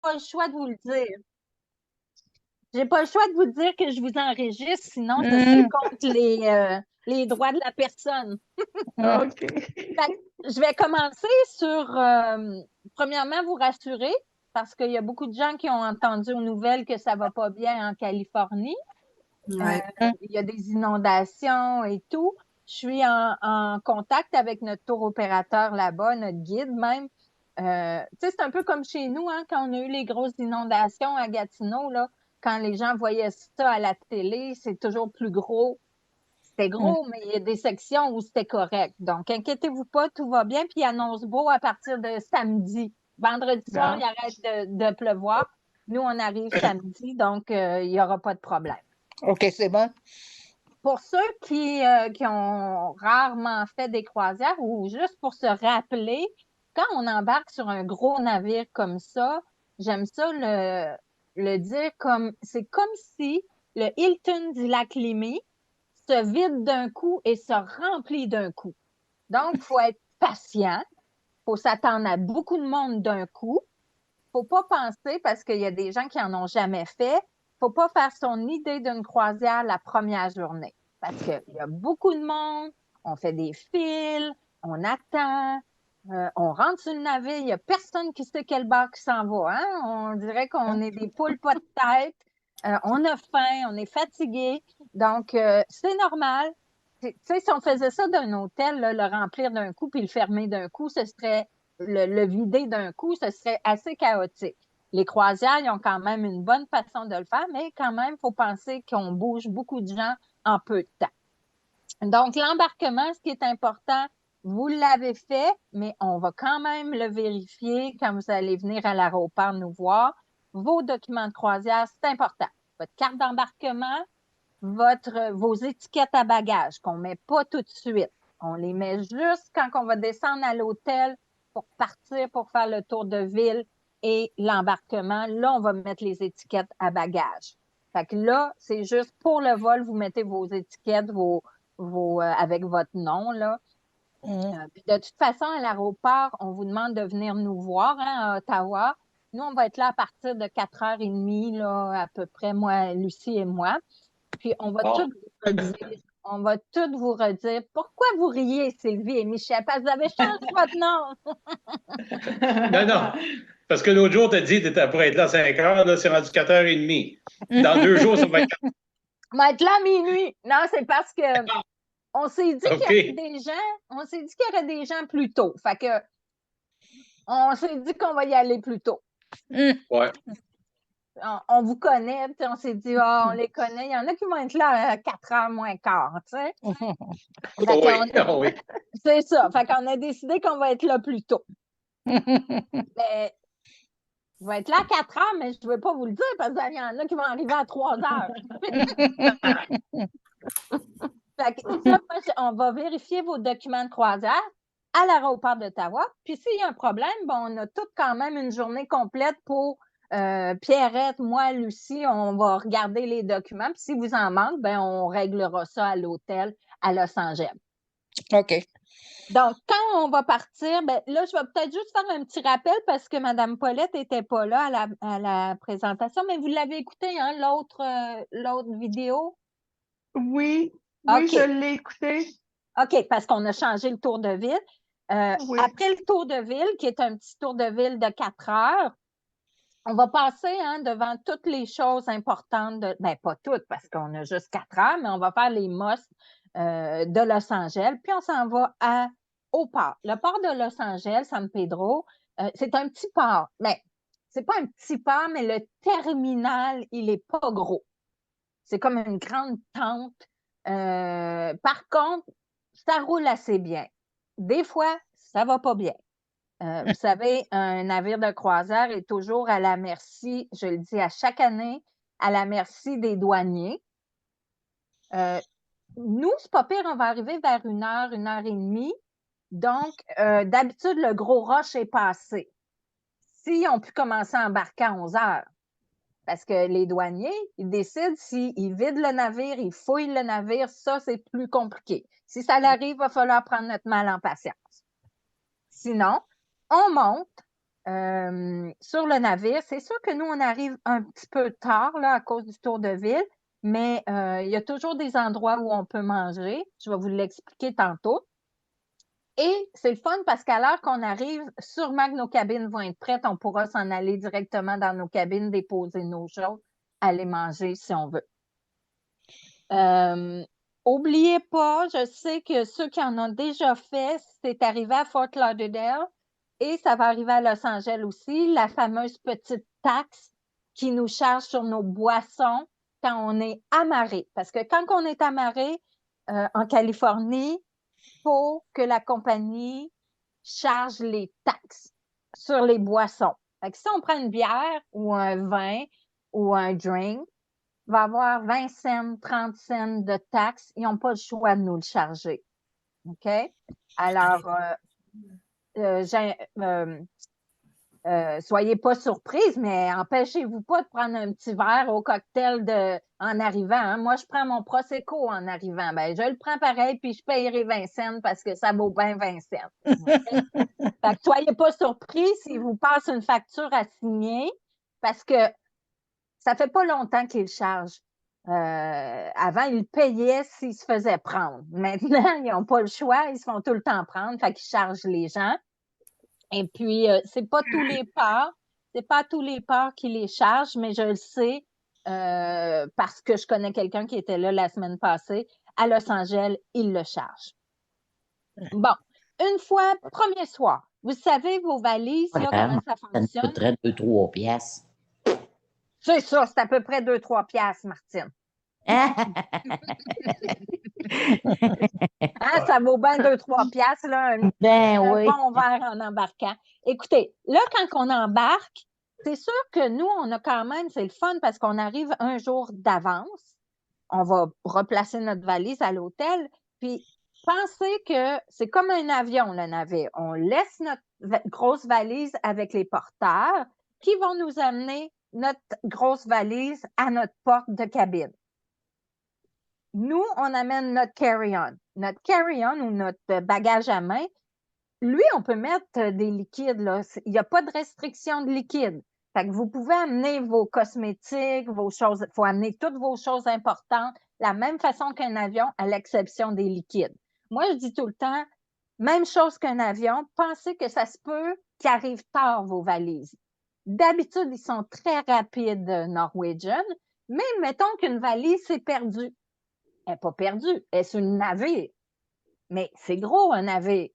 pas le choix de vous le dire. J'ai pas le choix de vous dire que je vous enregistre, sinon ce serait Hmm, contre les droits de la personne. OK. Fait que je vais commencer sur, premièrement, vous rassurer, parce qu'il y a beaucoup de gens qui ont entendu aux nouvelles que ça va pas bien en Californie. Ouais. Il y a des inondations et tout. Je suis en contact avec notre tour opérateur là-bas, notre guide même. Tu sais, c'est un peu comme chez nous, hein, quand on a eu les grosses inondations à Gatineau, là, quand les gens voyaient ça à la télé, c'est toujours plus gros. C'était hmm. gros, mais il y a des sections où c'était correct. Donc, inquiétez-vous pas, tout va bien. Puis, il annonce beau à partir de samedi. Vendredi soir, Bon. il arrête de pleuvoir. Nous, on arrive samedi, donc il n'y aura pas de problème. OK, c'est bon. Pour ceux qui ont rarement fait des croisières ou juste pour se rappeler, quand on embarque sur un gros navire comme ça, j'aime ça le dire comme c'est comme si le Hilton du lac Lémy se vide d'un coup et se remplit d'un coup. Donc, il faut être patient, il faut s'attendre à beaucoup de monde d'un coup. Faut pas penser, parce qu'il y a des gens qui en ont jamais fait, faut pas faire son idée d'une croisière la première journée. Parce qu'il y a beaucoup de monde, on fait des files, on attend, on rentre sur le navire, il y a personne qui sait quel bar qui s'en va, hein? On dirait qu'on est des poules pas de tête, on a faim, on est fatigué. Donc, c'est normal. Tu sais, si on faisait ça d'un hôtel, là, le remplir d'un coup puis le fermer d'un coup, ce serait le vider d'un coup, ce serait assez chaotique. Les croisières, ils ont quand même une bonne façon de le faire, mais quand même, il faut penser qu'on bouge beaucoup de gens en peu de temps. Donc, l'embarquement, ce qui est important, vous l'avez fait, mais on va quand même le vérifier quand vous allez venir à l'aéroport nous voir. Vos documents de croisière, c'est important. Votre carte d'embarquement, vos étiquettes à bagages qu'on ne met pas tout de suite. On les met juste quand on va descendre à l'hôtel pour partir pour faire le tour de ville et l'embarquement. Là, on va mettre les étiquettes à bagages. Fait que là, c'est juste pour le vol, vous mettez vos étiquettes avec votre nom, là. Hmm. Puis de toute façon, à l'aéroport, on vous demande de venir nous voir, hein, à Ottawa. Nous, on va être là à partir de 4h30, là, à peu près, moi, Lucie et moi. Puis on va Bon. tout vous redire. On va tout vous redire. Pourquoi vous riez, Sylvie et Michel? Parce que vous avez changé votre nom. Non, non. Parce que l'autre jour, tu as dit que tu pour être là à 5 heures, là, c'est rendu 4h30. Dans 2 jours, ça va être On va être là à minuit. Non, c'est parce que on s'est dit qu'il y aurait OK. des gens, on s'est dit qu'il y aurait des gens plus tôt. Fait que on s'est dit qu'on va y aller plus tôt. Hmm. Ouais. On vous connaît, puis on s'est dit, ah, on les connaît. Il y en a qui vont être là à 4h moins quart, tu sais. Fait Oh oui, qu'on oh oui. c'est ça. Fait qu'on a décidé qu'on va être là plus tôt. Mais je vais être là à 4h, mais je ne vais pas vous le dire parce qu'il y en a qui vont arriver à 3h. Fait que ça, on va vérifier vos documents de croisière à l'aéroport d'Ottawa. Puis s'il y a un problème, bon, on a tout quand même une journée complète pour Pierrette, moi, Lucie, on va regarder les documents. Puis si vous en manque, ben, on réglera ça à l'hôtel à Los Angeles. OK. Donc, quand on va partir, ben, là, je vais peut-être juste faire un petit rappel parce que Mme Paulette n'était pas là à la présentation, mais vous l'avez écouté, hein, l'autre vidéo? Oui, oui, je OK. l'ai écouté. OK, parce qu'on a changé le tour de ville. Oui. Après le tour de ville, qui est un petit tour de ville de 4 heures, on va passer devant toutes les choses importantes, ben pas toutes parce qu'on a juste 4 heures, mais on va faire les must de Los Angeles, puis on s'en va au port. Le port de Los Angeles, San Pedro, c'est un petit port. Mais c'est pas un petit port, mais le terminal, il est pas gros. C'est comme une grande tente. Par contre, ça roule assez bien. Des fois, ça va pas bien. Vous savez, un navire de croisière est toujours à la merci, je le dis à chaque année, à la merci des douaniers. Nous, c'est pas pire, on va arriver vers 1 heure et demie. Donc, d'habitude, le gros rush est passé. Si on pu commencer à embarquer à 11 heures, parce que les douaniers, ils décident s'ils vident le navire, ils fouillent le navire, ça, c'est plus compliqué. Si ça l'arrive, il va falloir prendre notre mal en patience. Sinon, on monte. sur le navire. C'est sûr que nous, on arrive un petit peu tard là, à cause du tour de ville, mais il y a toujours des endroits où on peut manger. Je vais vous l'expliquer tantôt. Et c'est le fun parce qu'à l'heure qu'on arrive, sûrement que nos cabines vont être prêtes. On pourra s'en aller directement dans nos cabines, déposer nos choses, aller manger si on veut. Oubliez pas, je sais que ceux qui en ont déjà fait, c'est arrivé à Fort Lauderdale et ça va arriver à Los Angeles aussi, la fameuse petite taxe qui nous charge sur nos boissons quand on est amarré. Parce que quand on est amarré en Californie, il faut que la compagnie charge les taxes sur les boissons. Fait que si on prend une bière ou un vin ou un drink, il va avoir 20 cents, 30 cents de taxes. Ils n'ont pas le choix de nous le charger. OK? Alors, soyez pas surprises, mais empêchez-vous pas de prendre un petit verre au cocktail en arrivant. Hein. Moi, je prends mon Prosecco en arrivant. Ben, je le prends pareil, puis je payerai 20 cents parce que ça vaut bien 20 cents. Okay? Fait que soyez pas surpris s'ils vous passent une facture à signer parce que ça fait pas longtemps qu'ils le chargent. Avant, ils payaient s'ils se faisaient prendre. Maintenant, ils n'ont pas le choix, ils se font tout le temps prendre, fait qu'ils chargent les gens. Et puis, c'est pas tous les ports qui les chargent, mais je le sais parce que je connais quelqu'un qui était là la semaine passée. À Los Angeles, ils le chargent. Bon, une fois, premier soir, vous savez, vos valises, là, comment ça Ça nous fonctionne? coûterait 2-3 piastres. C'est ça, c'est à peu près 2-3 piastres, Martine. Hein, ça vaut bien 2-3 piastres, là, un Oui. bon verre en embarquant. Écoutez, là, quand on embarque, c'est sûr que nous, on a quand même, c'est le fun parce qu'on arrive un jour d'avance. On va replacer notre valise à l'hôtel. Puis, pensez que c'est comme un avion, le navire. On laisse notre grosse valise avec les porteurs qui vont nous amener notre grosse valise à notre porte de cabine. Nous, on amène notre carry-on. Notre carry-on ou notre bagage à main, lui, on peut mettre des liquides. Là. Il n'y a pas de restriction de liquide. Fait que vous pouvez amener vos cosmétiques, vos choses. Il faut amener toutes vos choses importantes de la même façon qu'un avion, à l'exception des liquides. Moi, je dis tout le temps, même chose qu'un avion, pensez que ça se peut qu'ils arrivent tard, vos valises. D'habitude, ils sont très rapides, Norwegian, mais mettons qu'une valise s'est perdue. Elle n'est pas perdue, elle est sur le navire. Mais c'est gros, un navire.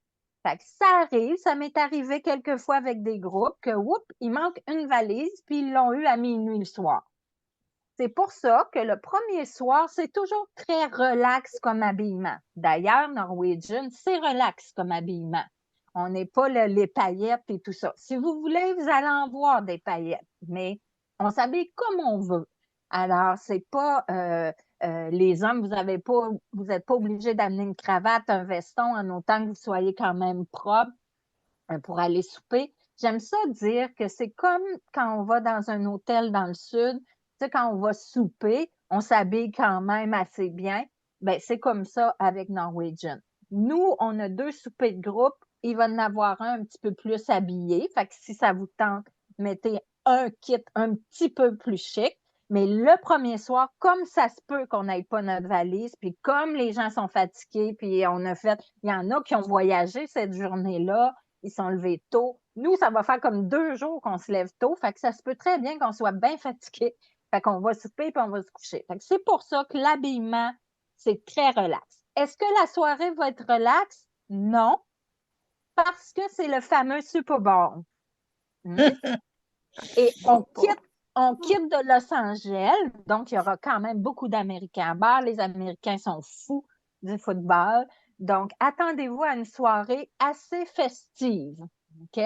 Fait que ça arrive, ça m'est arrivé quelques fois avec des groupes que, il manque une valise, puis ils l'ont eu à minuit le soir. C'est pour ça que le premier soir, c'est toujours très relax comme habillement. D'ailleurs, Norwegian, c'est relax comme habillement. On n'est pas les paillettes et tout ça. Si vous voulez, vous allez en voir des paillettes, mais on s'habille comme on veut. Alors, c'est pas les hommes, vous n'êtes pas obligés d'amener une cravate, un veston, en autant que vous soyez quand même propre pour aller souper. J'aime ça dire que c'est comme quand on va dans un hôtel dans le sud, tu sais, quand on va souper, on s'habille quand même assez bien. Ben, c'est comme ça avec Norwegian. Nous, on a 2 soupers de groupe. Il va en avoir un petit peu plus habillé. Fait que si ça vous tente, mettez un kit un petit peu plus chic. Mais le premier soir, comme ça se peut qu'on n'aille pas notre valise, puis comme les gens sont fatigués, puis il y en a qui ont voyagé cette journée-là, ils sont levés tôt. Nous, ça va faire comme 2 jours qu'on se lève tôt, fait que ça se peut très bien qu'on soit bien fatigué. Fait qu'on va souper puis on va se coucher. Fait que c'est pour ça que l'habillement, c'est très relax. Est-ce que la soirée va être relax? Non, parce que c'est le fameux Super Bowl. Et on quitte de Los Angeles, donc il y aura quand même beaucoup d'Américains à bord. Les Américains sont fous du football. Donc, attendez-vous à une soirée assez festive. OK?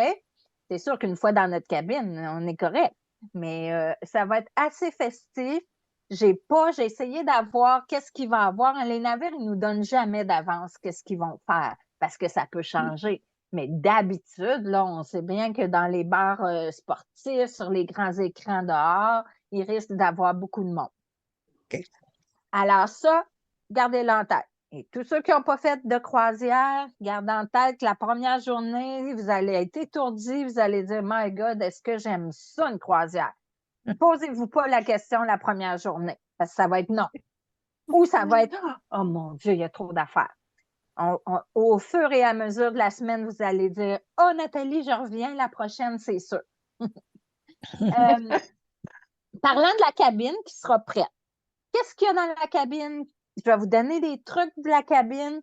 C'est sûr qu'une fois dans notre cabine, on est correct. Mais ça va être assez festif. J'ai essayé d'avoir qu'est-ce qu'il va y avoir. Les navires, ils nous donnent jamais d'avance qu'est-ce qu'ils vont faire parce que ça peut changer. Mais d'habitude, là, on sait bien que dans les bars sportifs, sur les grands écrans dehors, il risque d'avoir beaucoup de monde. OK. Alors ça, gardez-le en tête. Et tous ceux qui n'ont pas fait de croisière, gardez en tête que la première journée, vous allez être étourdis, vous allez dire, My God, est-ce que j'aime ça, une croisière? Posez-vous pas la question la première journée, parce que ça va être non. Ou ça va être, oh mon Dieu, il y a trop d'affaires. Au fur et à mesure de la semaine, vous allez dire, oh Nathalie, je reviens la prochaine, c'est sûr. Parlant de la cabine qui sera prête. Qu'est-ce qu'il y a dans la cabine? Je vais vous donner des trucs de la cabine.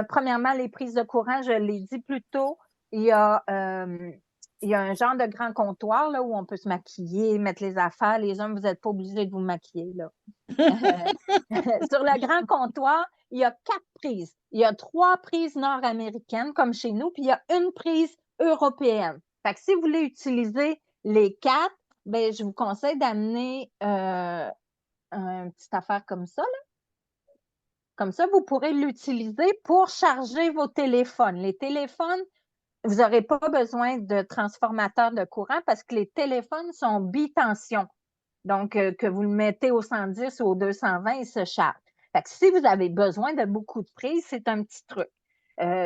Premièrement, les prises de courant, je l'ai dit plus tôt. Il y a un genre de grand comptoir là, où on peut se maquiller, mettre les affaires. Les hommes, vous n'êtes pas obligés de vous maquiller. Là. Sur le grand comptoir, il y a 4 prises. Il y a 3 prises nord-américaines, comme chez nous, puis il y a une prise européenne. Fait que si vous voulez utiliser les 4, ben, je vous conseille d'amener une petite affaire comme ça. Là. Comme ça, vous pourrez l'utiliser pour charger vos téléphones. Les téléphones, vous n'aurez pas besoin de transformateur de courant parce que les téléphones sont bitension. Donc, que vous le mettez au 110 ou au 220, il se charge. Fait que si vous avez besoin de beaucoup de prises, c'est un petit truc.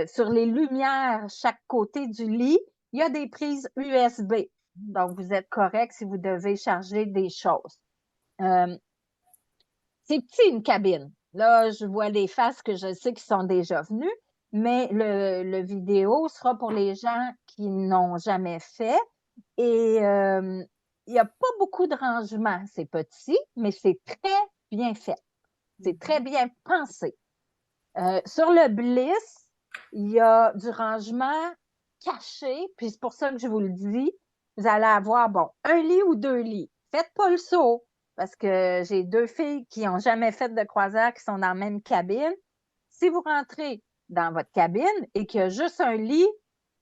Sur les lumières, chaque côté du lit, il y a des prises USB. Donc, vous êtes correct si vous devez charger des choses. C'est petit, une cabine. Là, je vois des faces que je sais qui sont déjà venues, mais le vidéo sera pour les gens qui n'ont jamais fait. Et il n'y a pas beaucoup de rangement. C'est petit, mais c'est très bien fait. C'est très bien pensé. Sur le Bliss, il y a du rangement caché, puis c'est pour ça que je vous le dis. Vous allez avoir, bon, un lit ou 2 lits. Faites pas le saut, parce que j'ai 2 filles qui n'ont jamais fait de croisière, qui sont dans la même cabine. Si vous rentrez dans votre cabine et qu'il y a juste un lit,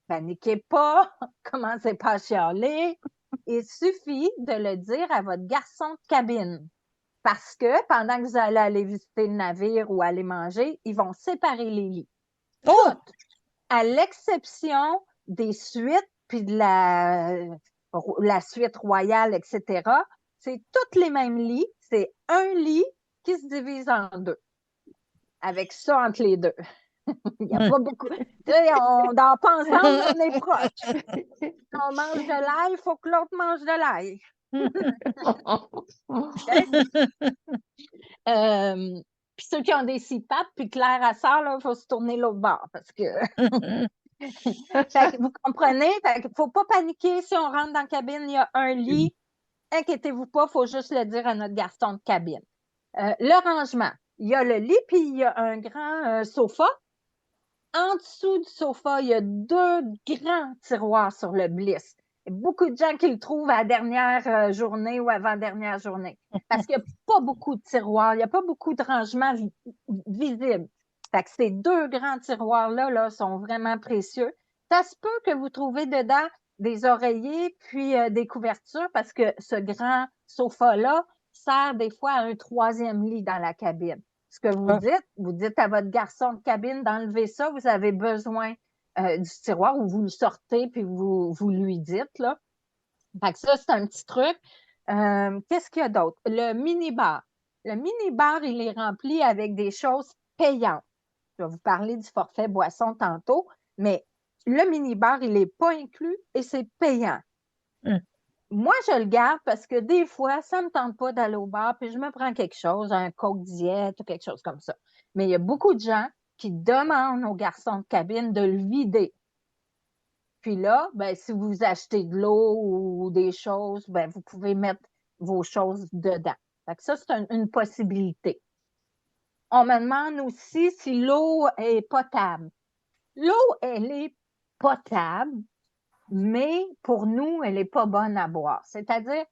paniquez pas, commencez pas à chialer. Il suffit de le dire à votre garçon de cabine. Parce que pendant que vous allez aller visiter le navire ou aller manger, ils vont séparer les lits. Oh! Toutes, à l'exception des suites, puis de la suite royale, etc. C'est tous les mêmes lits. C'est un lit qui se divise en 2. Avec ça entre les 2. Il n'y a pas beaucoup. Tu sais, on dort pas ensemble, on est proches. Si on mange de l'ail, il faut que l'autre mange de l'ail. Puis ceux qui ont des CPAP, puis Claire à ça, il faut se tourner l'autre bord parce que. Fait que vous comprenez? Fait qu'il ne faut pas paniquer si on rentre dans la cabine, il y a un lit. Inquiétez-vous pas, il faut juste le dire à notre garçon de cabine. Le rangement. Il y a le lit, puis il y a un grand sofa. En dessous du sofa, il y a 2 grands tiroirs sur le Bliss. Il y a beaucoup de gens qui le trouvent à la dernière journée ou avant-dernière journée. Parce qu'il n'y a pas beaucoup de tiroirs, il n'y a pas beaucoup de rangements visibles. Fait que ces 2 grands tiroirs-là là, sont vraiment précieux. Ça se peut que vous trouvez dedans des oreillers puis des couvertures parce que ce grand sofa-là sert des fois à un 3e lit dans la cabine. Ce que vous dites à votre garçon de cabine d'enlever ça, vous avez besoin du tiroir où vous le sortez puis vous lui dites. Là. Fait que ça, c'est un petit truc. Qu'est-ce qu'il y a d'autre? Le minibar. Le minibar, il est rempli avec des choses payantes. Je vais vous parler du forfait boisson tantôt, mais le minibar, il n'est pas inclus et c'est payant. Moi, je le garde parce que des fois, ça ne me tente pas d'aller au bar, puis je me prends quelque chose, un Coke diète ou quelque chose comme ça. Mais il y a beaucoup de gens qui demandent aux garçons de cabine de le vider. Puis là, ben, si vous achetez de l'eau ou des choses, ben, vous pouvez mettre vos choses dedans. Fait que ça, c'est une possibilité. On me demande aussi si l'eau est potable. L'eau, elle est potable, mais pour nous, elle n'est pas bonne à boire. C'est-à-dire,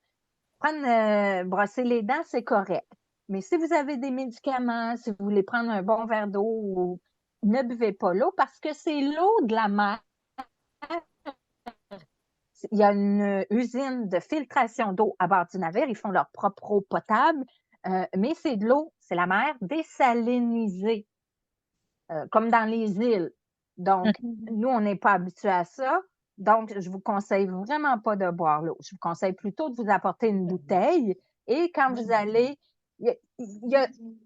brosser les dents, c'est correct. Mais si vous avez des médicaments, si vous voulez prendre un bon verre d'eau, ne buvez pas l'eau parce que c'est l'eau de la mer. Il y a une usine de filtration d'eau à bord du navire. Ils font leur propre eau potable, mais c'est de l'eau, c'est la mer désalinisée, comme dans les îles. Donc, nous, on n'est pas habitués à ça. Donc, je ne vous conseille vraiment pas de boire l'eau. Je vous conseille plutôt de vous apporter une bouteille et quand vous allez il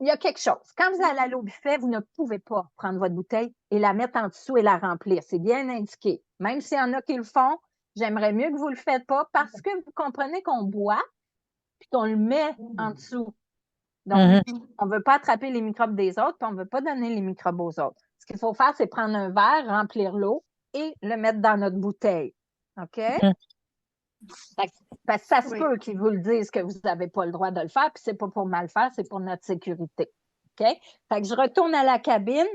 y a quelque chose. Quand vous allez aller au buffet, vous ne pouvez pas prendre votre bouteille et la mettre en dessous et la remplir. C'est bien indiqué. Même s'il y en a qui le font, j'aimerais mieux que vous ne le faites pas parce que vous comprenez qu'on boit puis qu'on le met en dessous. Donc, on ne veut pas attraper les microbes des autres puis on ne veut pas donner les microbes aux autres. Ce qu'il faut faire, c'est prendre un verre, remplir l'eau et le mettre dans notre bouteille. OK? Parce que ça se peut qu'ils vous le disent que vous n'avez pas le droit de le faire, puis c'est pas pour mal faire, c'est pour notre sécurité. OK? Fait que je retourne à la cabine.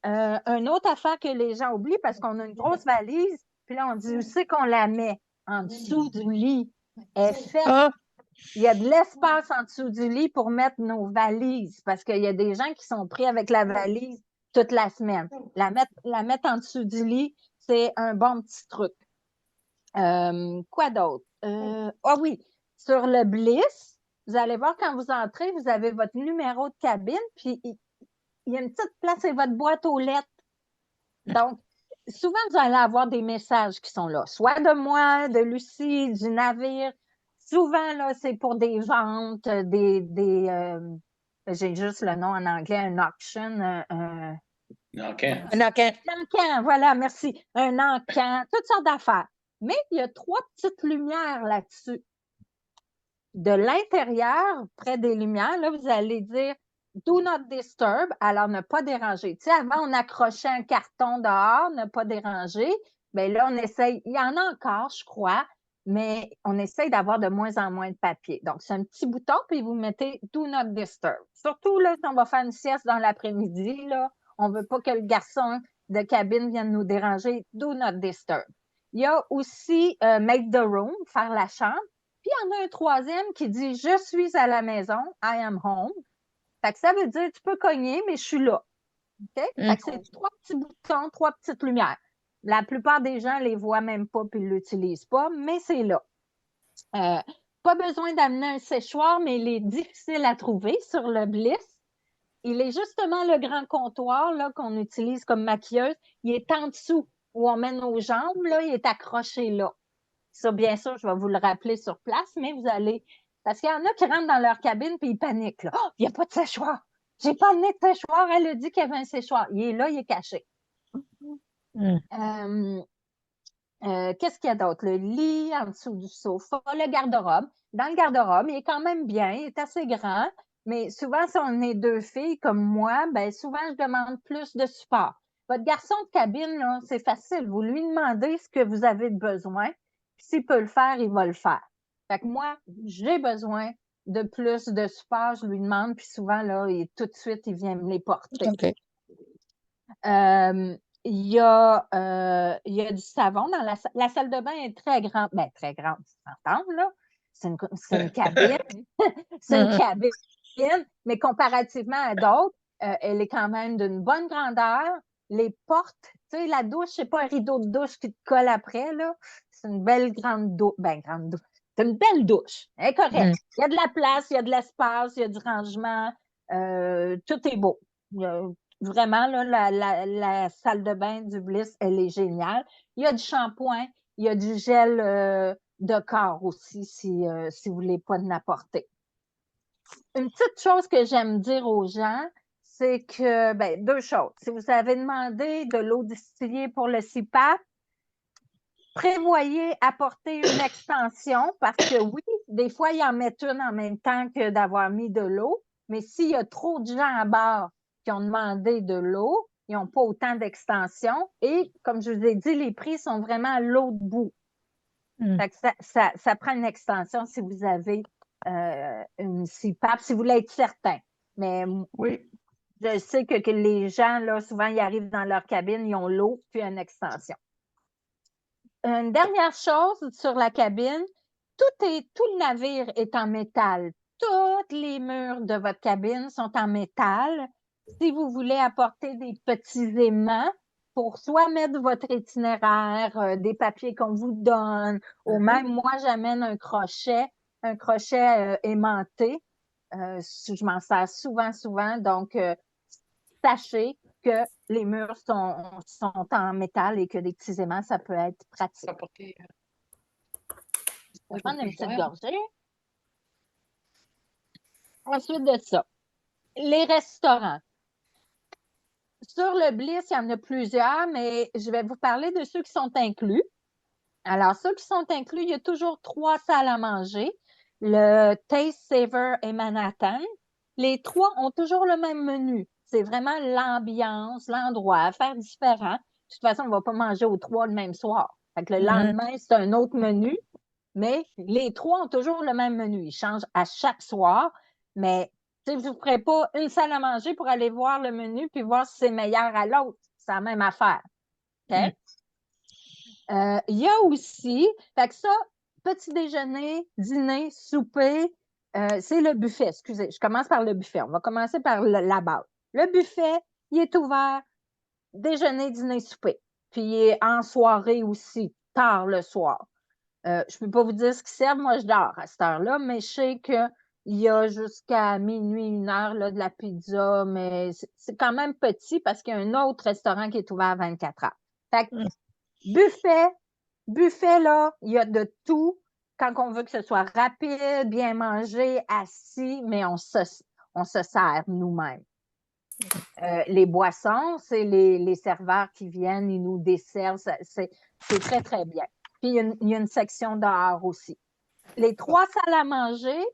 Une autre affaire que les gens oublient, parce qu'on a une grosse valise, puis là, on dit où c'est qu'on la met? En dessous du lit. Elle est faite. Il y a de l'espace en dessous du lit pour mettre nos valises, parce qu'il y a des gens qui sont pris avec la valise toute la semaine. La mettre en dessous du lit, c'est un bon petit truc. Quoi d'autre? Oui, sur le Bliss, vous allez voir quand vous entrez, vous avez votre numéro de cabine, puis il y a une petite place et votre boîte aux lettres. Donc, souvent, vous allez avoir des messages qui sont là, soit de moi, de Lucie, du navire. Souvent, là, c'est pour des ventes, j'ai juste le nom en anglais, un auction. Encan. Un encan. Un encan, voilà, merci. Un encan, toutes sortes d'affaires. Mais il y a 3 petites lumières là-dessus. De l'intérieur, près des lumières, là, vous allez dire Do not disturb, alors ne pas déranger. Tu sais, avant, on accrochait un carton dehors, ne pas déranger. Bien là, on essaye, il y en a encore, je crois, mais on essaye d'avoir de moins en moins de papier. Donc, c'est un petit bouton, puis vous mettez Do not disturb. Surtout, là, si on va faire une sieste dans l'après-midi, là, on ne veut pas que le garçon de cabine vienne nous déranger. Do not disturb. Il y a aussi Make the room, faire la chambre. Puis, il y en a un troisième qui dit Je suis à la maison, I am home. Fait que ça veut dire tu peux cogner, mais je suis là. OK? Fait que c'est 3 petits boutons, 3 petites lumières. La plupart des gens ne les voient même pas puis ne l'utilisent pas, mais c'est là. Pas besoin d'amener un séchoir, mais il est difficile à trouver sur le Bliss. Il est justement le grand comptoir là, qu'on utilise comme maquilleuse. Il est en dessous où on met nos jambes. Là, il est accroché là. Ça, bien sûr, je vais vous le rappeler sur place, mais vous allez. Parce qu'il y en a qui rentrent dans leur cabine et ils paniquent. Là. Oh, il n'y a pas de séchoir. J'ai pas amené de séchoir. Elle a dit qu'il y avait un séchoir. Il est là, il est caché. Qu'est-ce qu'il y a d'autre? Le lit en dessous du sofa, le garde-robe. Dans le garde-robe, il est quand même bien, il est assez grand, mais souvent, si on est 2 filles comme moi, ben souvent, je demande plus de support. Votre garçon de cabine, là, c'est facile. Vous lui demandez ce que vous avez de besoin. S'il peut le faire, il va le faire. Fait que moi, j'ai besoin de plus de support, je lui demande, puis souvent, là, tout de suite, il vient me les porter. OK. Il y a du savon dans la salle de bain est très grande. Bien, très grande, tu t'entends, là? C'est une cabine. C'est une cabine, mais comparativement à d'autres, elle est quand même d'une bonne grandeur. Les portes, tu sais, la douche, c'est pas un rideau de douche qui te colle après, là. C'est une belle grande douche. Ben, grande douche. C'est une belle douche. Elle est correcte. Il y a de la place, il y a de l'espace, il y a du rangement. Tout est beau. Vraiment, là, la salle de bain du Bliss, elle est géniale. Il y a du shampoing, il y a du gel de corps aussi, si vous voulez pas de l'apporter. Une petite chose que j'aime dire aux gens, c'est que, ben, 2 choses. Si vous avez demandé de l'eau distillée pour le CPAP, prévoyez apporter une extension parce que oui, des fois, ils en mettent une en même temps que d'avoir mis de l'eau, mais s'il y a trop de gens à bord qui ont demandé de l'eau, ils n'ont pas autant d'extensions et, comme je vous ai dit, les prix sont vraiment à l'autre bout. Fait que ça prend une extension si vous avez une CPAP, si vous voulez être certain. Mais Oui. je sais que les gens, là, souvent, ils arrivent dans leur cabine, ils ont l'eau puis une extension. Une dernière chose sur la cabine, tout le navire est en métal. Tous les murs de votre cabine sont en métal. Si vous voulez apporter des petits aimants pour soit mettre votre itinéraire, des papiers qu'on vous donne, ou même moi, j'amène un crochet aimanté. Je m'en sers souvent. Donc, sachez que les murs sont en métal et que des petits aimants, ça peut être pratique. Je vais prendre une petite gorgée. Ensuite de ça, les restaurants. Sur le Bliss, il y en a plusieurs, mais je vais vous parler de ceux qui sont inclus. Alors, ceux qui sont inclus, il y a toujours 3 salles à manger. Le Taste, Savor et Manhattan. Les 3 ont toujours le même menu. C'est vraiment l'ambiance, l'endroit, faire différent. De toute façon, on ne va pas manger aux 3 le même soir. Fait que le lendemain, c'est un autre menu, mais les 3 ont toujours le même menu. Ils changent à chaque soir, mais vous ne ferez pas une salle à manger pour aller voir le menu puis voir si c'est meilleur à l'autre. C'est la même affaire. OK? Il y a aussi, fait que ça, petit déjeuner, dîner, souper, c'est le buffet. Excusez, je commence par le buffet. On va commencer par la base. Le buffet, il est ouvert déjeuner, dîner, souper. Puis il est en soirée aussi, tard le soir. Je ne peux pas vous dire ce qu'ils servent. Moi, je dors à cette heure-là, mais je sais qu'il y a jusqu'à minuit, 1 heure là, de la pizza, mais c'est quand même petit parce qu'il y a un autre restaurant qui est ouvert 24 heures. Fait que, buffet, là, il y a de tout. Quand on veut que ce soit rapide, bien mangé, assis, mais on se sert nous-mêmes. Les boissons, c'est les serveurs qui viennent, ils nous desservent. C'est très, très bien. Puis, il y a une section dehors aussi. Les 3 salles à manger,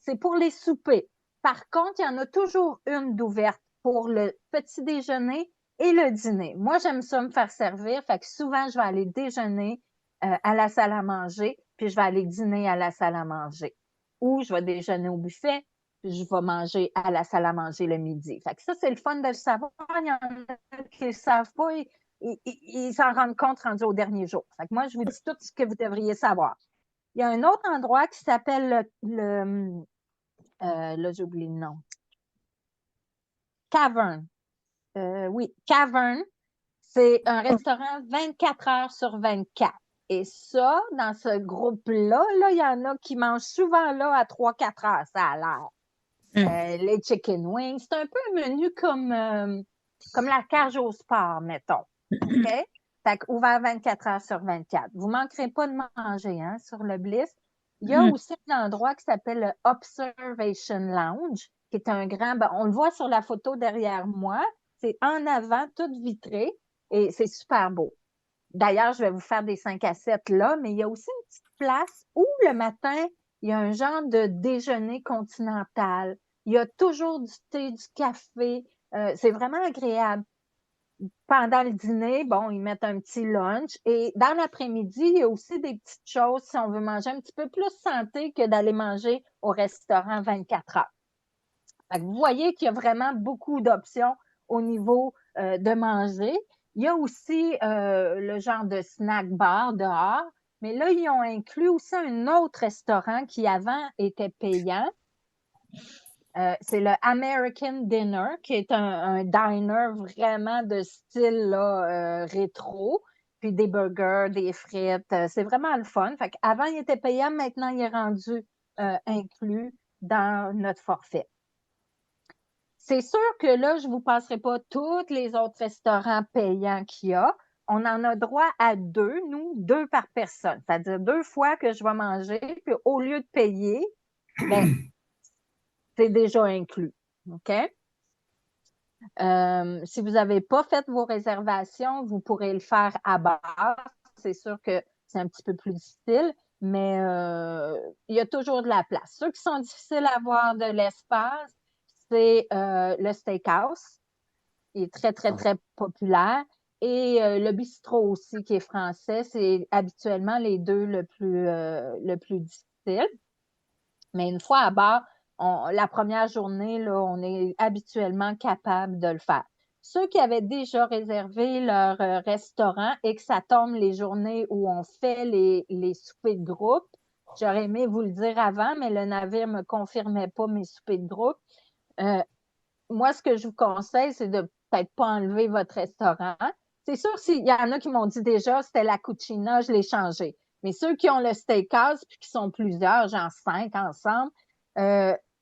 c'est pour les soupers. Par contre, il y en a toujours une d'ouverte pour le petit déjeuner et le dîner. Moi, j'aime ça me faire servir. Fait que souvent, je vais aller déjeuner à la salle à manger, puis je vais aller dîner à la salle à manger. Ou je vais déjeuner au buffet, puis je vais manger à la salle à manger le midi. Fait que ça, c'est le fun de le savoir. Il y en a qui ne le savent pas et ils s'en rendent compte rendu au dernier jour. Fait que moi, je vous dis tout ce que vous devriez savoir. Il y a un autre endroit qui s'appelle là, j'ai oublié le nom. Cavern. Oui, Cavern. C'est un restaurant 24 heures sur 24. Et ça, dans ce groupe-là, là, il y en a qui mangent souvent là à 3-4 heures, ça a l'air. Les chicken wings, c'est un peu un menu comme la cage au sport, mettons. OK? Fait ouvert 24 heures sur 24. Vous ne manquerez pas de manger hein, sur le Bliss. Il y a aussi un endroit qui s'appelle le Observation Lounge, qui est un grand... Ben, on le voit sur la photo derrière moi. C'est en avant, tout vitré, et c'est super beau. D'ailleurs, je vais vous faire des 5 à 7 là, mais il y a aussi une petite place où le matin, il y a un genre de déjeuner continental. Il y a toujours du thé, du café. C'est vraiment agréable. Pendant le dîner, bon, ils mettent un petit lunch. Et dans l'après-midi, il y a aussi des petites choses si on veut manger un petit peu plus santé que d'aller manger au restaurant 24 heures. Fait que vous voyez qu'il y a vraiment beaucoup d'options au niveau de manger. Il y a aussi le genre de snack bar dehors, mais là, ils ont inclus aussi un autre restaurant qui avant était payant. C'est le American Dinner, qui est un diner vraiment de style là, rétro, puis des burgers, des frites. C'est vraiment le fun. Fait qu'avant, il était payant, maintenant, il est rendu inclus dans notre forfait. C'est sûr que là, je ne vous passerai pas tous les autres restaurants payants qu'il y a. On en a droit à 2, nous, 2 par personne. C'est-à-dire 2 fois que je vais manger, puis au lieu de payer, ben, c'est déjà inclus. OK? Si vous n'avez pas fait vos réservations, vous pourrez le faire à base. C'est sûr que c'est un petit peu plus difficile, mais il y a toujours de la place. Ceux qui sont difficiles à avoir de l'espace, c'est le steakhouse. Il est très, très, très populaire. Et le bistrot aussi, qui est français, c'est habituellement les 2 le plus difficile. Mais une fois à bord, la première journée, là, on est habituellement capable de le faire. Ceux qui avaient déjà réservé leur restaurant et que ça tombe les journées où on fait les soupers de groupe, j'aurais aimé vous le dire avant, mais le navire ne me confirmait pas mes soupers de groupe. Moi, ce que je vous conseille, c'est de peut-être pas enlever votre restaurant. C'est sûr, s'il y en a qui m'ont dit déjà, c'était la cucina, je l'ai changé. Mais ceux qui ont le steakhouse, puis qui sont plusieurs, genre 5 ensemble,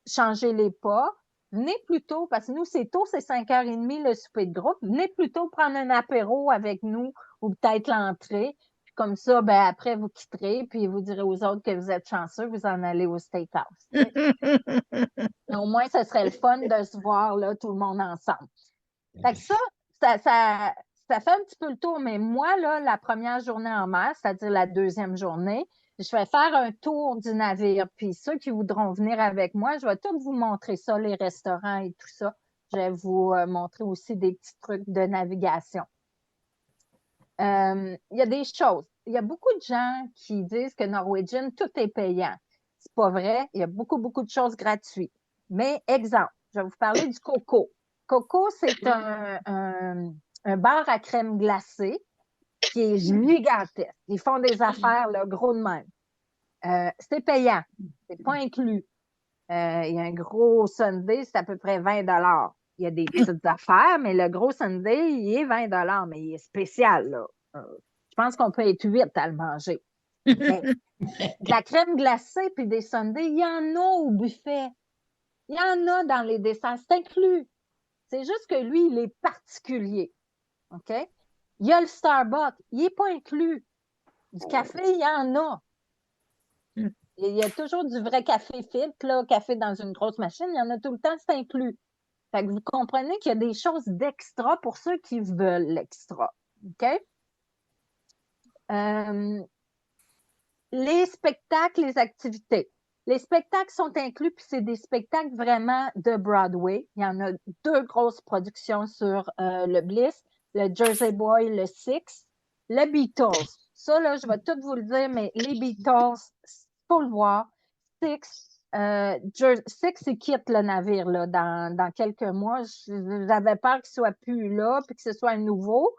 changez-les pas. Venez plus tôt, parce que nous, c'est tôt, c'est 5h30 le souper de groupe. Venez plus tôt prendre un apéro avec nous ou peut-être l'entrée. Puis comme ça, ben après, vous quitterez, puis vous direz aux autres que vous êtes chanceux, vous en allez au steakhouse. Mais au moins, ce serait le fun de se voir, là, tout le monde ensemble. Fait que ça fait un petit peu le tour, mais moi, là, la première journée en mer, c'est-à-dire la deuxième journée, je vais faire un tour du navire. Puis ceux qui voudront venir avec moi, je vais tout vous montrer ça, les restaurants et tout ça. Je vais vous montrer aussi des petits trucs de navigation. Il y a des choses. Il y a beaucoup de gens qui disent que Norwegian, tout est payant. C'est pas vrai. Il y a beaucoup, beaucoup de choses gratuites. Mais exemple, je vais vous parler du Coco. Coco, c'est un bar à crème glacée qui est gigantesque. Ils font des affaires là, gros de même. C'est payant. C'est pas inclus. Il y a un gros sundae, c'est à peu près 20 $. Il y a des petites affaires, mais le gros sundae, il est 20 $, mais il est spécial, là. Je pense qu'on peut être 8 à le manger. Mais de la crème glacée puis des sundaes, il y en a au buffet. Il y en a dans les desserts. C'est inclus. C'est juste que lui, il est particulier. OK? Il y a le Starbucks. Il n'est pas inclus. Du café, il y en a. Il y a toujours du vrai café filtre, là, café dans une grosse machine. Il y en a tout le temps, c'est inclus. Fait que vous comprenez qu'il y a des choses d'extra pour ceux qui veulent l'extra. OK? Les spectacles, les activités. Les spectacles sont inclus, puis c'est des spectacles vraiment de Broadway. Il y en a 2 grosses productions sur le Bliss, le Jersey Boy, le Six, le Beatles. Ça, là, je vais tout vous le dire, mais les Beatles, faut le voir. Six, il quitte le navire là, dans quelques mois. J'avais peur qu'il ne soit plus là, puis que ce soit un nouveau.